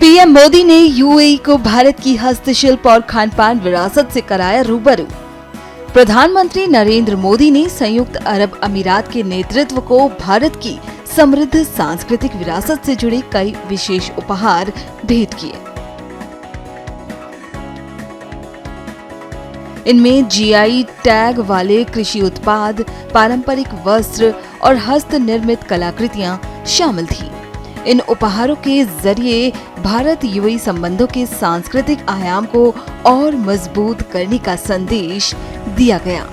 PM Modi ने UAE को भारत की हस्तशिल्प और खानपान विरासत से कराया रूबरू। प्रधानमंत्री नरेंद्र मोदी ने संयुक्त अरब अमीरात के नेतृत्व को भारत की समृद्ध सांस्कृतिक विरासत से जुड़े कई विशेष उपहार भेंट किए। इनमें जीआई टैग वाले कृषि उत्पाद, पारंपरिक वस्त्र और हस्त निर्मित कलाकृतियां शामिल थी। इन उपहारों के जरिए भारत यूएई संबंधों के सांस्कृतिक आयाम को और मजबूत करने का संदेश दिया गया।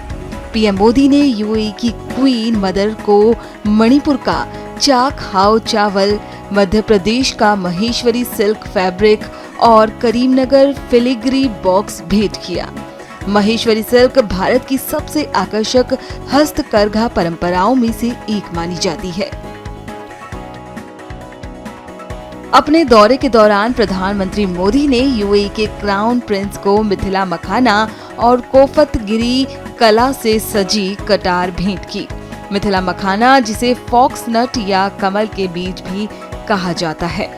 पीएम मोदी ने यूएई की क्वीन मदर को मणिपुर का चाक हाव चावल, मध्य प्रदेश का महेश्वरी सिल्क फैब्रिक और करीमनगर फिलिग्री बॉक्स भेंट किया। महेश्वरी सिल्क भारत की सबसे आकर्षक हस्तकरघा परंपराओं में से एक मानी जाती है। अपने दौरे के दौरान प्रधानमंत्री मोदी ने यूएई के क्राउन प्रिंस को मिथिला मखाना और कोफतगिरी कला से सजी कटार भेंट की। मिथिला मखाना, जिसे फॉक्स नट या कमल के बीज भी कहा जाता है।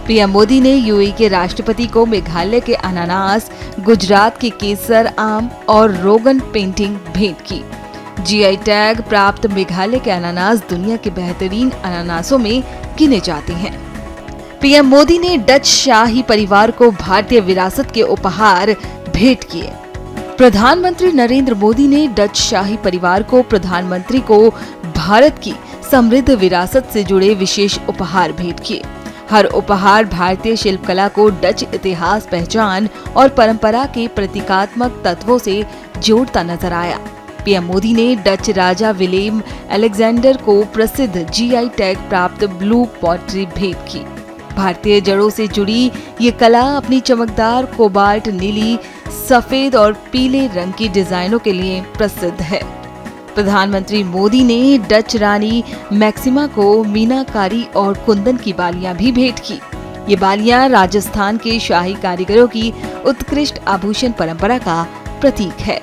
पीएम मोदी ने यूएई के राष्ट्रपति को मेघालय के अनानास, गुजरात के केसर आम और रोगन पेंटिंग भेंट की। जीआई टैग प्राप्त मेघालय के अनानास दुनिया के बेहतरीन अनानासों में गिने जाते हैं। पीएम मोदी ने डच शाही परिवार को भारतीय विरासत के उपहार भेंट किए। प्रधानमंत्री नरेंद्र मोदी ने डच शाही परिवार को प्रधानमंत्री को भारत की समृद्ध विरासत से जुड़े विशेष उपहार भेंट किए। हर उपहार भारतीय शिल्पकला को डच इतिहास, पहचान और परंपरा के प्रतीकात्मक तत्वों से जोड़ता नजर आया। पीएम मोदी ने डच राजा विलेम अलेक्जेंडर को प्रसिद्ध जीआई टैग प्राप्त ब्लू पॉटरी भेंट की। भारतीय जड़ों से जुड़ी ये कला अपनी चमकदार कोबाल्ट नीली, सफेद और पीले रंग की डिजाइनों के लिए प्रसिद्ध है। प्रधानमंत्री मोदी ने डच रानी मैक्सिमा को मीनाकारी और कुंदन की बालियां भी भेंट की। ये बालियां राजस्थान के शाही कारीगरों की उत्कृष्ट आभूषण परंपरा का प्रतीक है।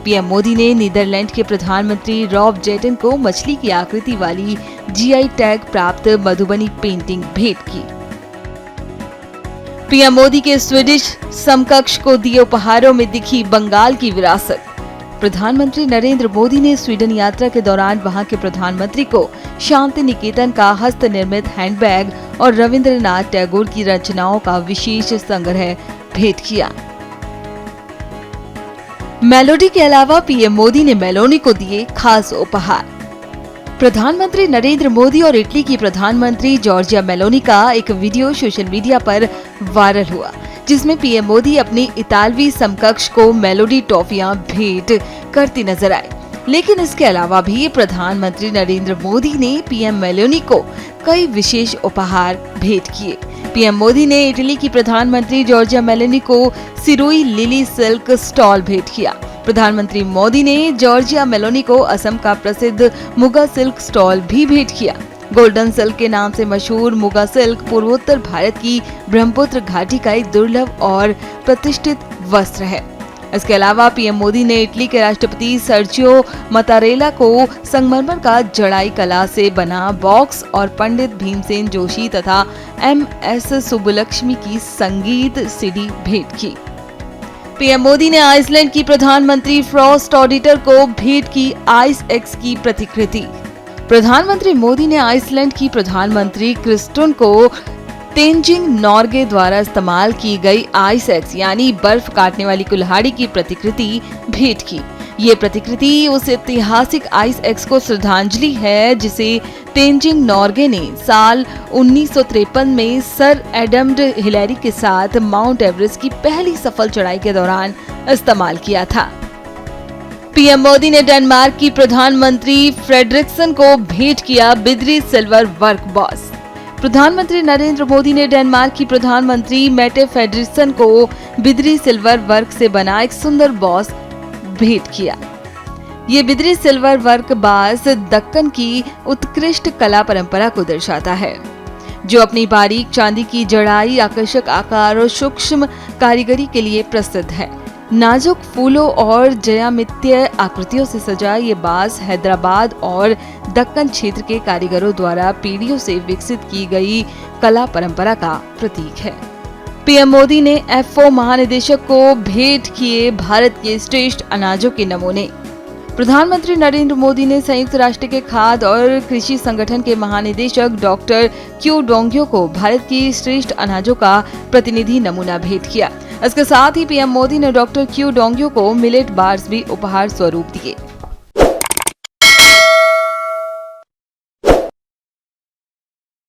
पीएम मोदी ने नीदरलैंड के प्रधानमंत्री रॉब जेटन को मछली की आकृति वाली जीआई टैग प्राप्त मधुबनी पेंटिंग भेंट की। पीएम मोदी के स्वीडिश समकक्ष को दिए उपहारों में दिखी बंगाल की विरासत। प्रधानमंत्री नरेंद्र मोदी ने स्वीडन यात्रा के दौरान वहां के प्रधानमंत्री को शांति निकेतन का हस्त निर्मित हैंडबैग और रविंद्रनाथ टैगोर की रचनाओं का विशेष संग्रह भेंट किया। मेलोडी के अलावा पीएम मोदी ने मेलोनी को दिए खास उपहार। प्रधानमंत्री नरेंद्र मोदी और इटली की प्रधानमंत्री जॉर्जिया मेलोनी का एक वीडियो सोशल मीडिया पर वायरल हुआ, जिसमें पीएम मोदी अपनी इतालवी समकक्ष को मेलोडी टॉफियां भेंट करती नजर आए। लेकिन इसके अलावा भी प्रधानमंत्री नरेंद्र मोदी ने पीएम मेलोनी को कई विशेष उपहार भेंट किए। पीएम मोदी ने इटली की प्रधानमंत्री जॉर्जिया मेलोनी को सिरोई लिली सिल्क स्टॉल भेंट किया। प्रधानमंत्री मोदी ने जॉर्जिया मेलोनी को असम का प्रसिद्ध मुगा सिल्क स्टॉल भी भेंट किया। गोल्डन सिल्क के नाम से मशहूर मुगा सिल्क पूर्वोत्तर भारत की ब्रह्मपुत्र घाटी का एक दुर्लभ और प्रतिष्ठित वस्त्र है। इसके अलावा पीएम मोदी ने इटली के राष्ट्रपति सर्जियो मतारेला को संगमरमर का जड़ाई कला से बना बॉक्स और पंडित भीमसेन जोशी तथा एमएस सुब्बुलक्ष्मी की संगीत सीडी भेंट की। पीएम मोदी ने आइसलैंड की प्रधानमंत्री फ्रॉस्ट ऑडिटर को भेंट की आइस एक्स की प्रतिकृति। प्रधानमंत्री मोदी ने आइसलैंड की प्रधानमंत्री क्रिस्टुन को तेंजिंग नॉर्गे द्वारा इस्तेमाल की गई आइस एक्स यानी बर्फ काटने वाली कुल्हाड़ी की प्रतिकृति भेंट की। ये प्रतिकृति उस ऐतिहासिक आइस एक्स को श्रद्धांजलि है जिसे तेंजिंग नॉर्गे ने साल 1953 में सर एडम्ड हिलेरी के साथ माउंट एवरेस्ट की पहली सफल चढ़ाई के दौरान इस्तेमाल किया था। पीएम मोदी ने डेनमार्क की प्रधानमंत्री फ्रेडरिक्सन को भेंट किया बिद्री सिल्वर वर्क बॉस। प्रधानमंत्री नरेंद्र मोदी ने डेनमार्क की प्रधानमंत्री मेटे फ्रेडरिक्सन को बिद्री सिल्वर वर्क से बना एक सुंदर बॉस भेंट किया। ये बिद्री सिल्वर वर्क बास दक्कन की उत्कृष्ट कला परंपरा को दर्शाता है, जो अपनी बारीक चांदी की जड़ाई, आकर्षक आकार और सूक्ष्म कारीगरी के लिए प्रसिद्ध है। नाजुक फूलों और ज्यामितीय आकृतियों से सजा ये बाज हैदराबाद और दक्कन क्षेत्र के कारीगरों द्वारा पीढ़ियों से विकसित की गई कला परंपरा का प्रतीक है। पीएम मोदी ने एफओ महानिदेशक को भेंट किए भारत के श्रेष्ठ अनाजों के नमूने। प्रधानमंत्री नरेंद्र मोदी ने संयुक्त राष्ट्र के खाद्य और कृषि संगठन के महानिदेशक डॉक्टर क्यू डोंग्यो को भारत की श्रेष्ठ अनाजों का प्रतिनिधि नमूना भेंट किया। इसके साथ ही पीएम मोदी ने डॉक्टर क्यू डोंग्यो को मिलेट बार्स भी उपहार स्वरूप दिए।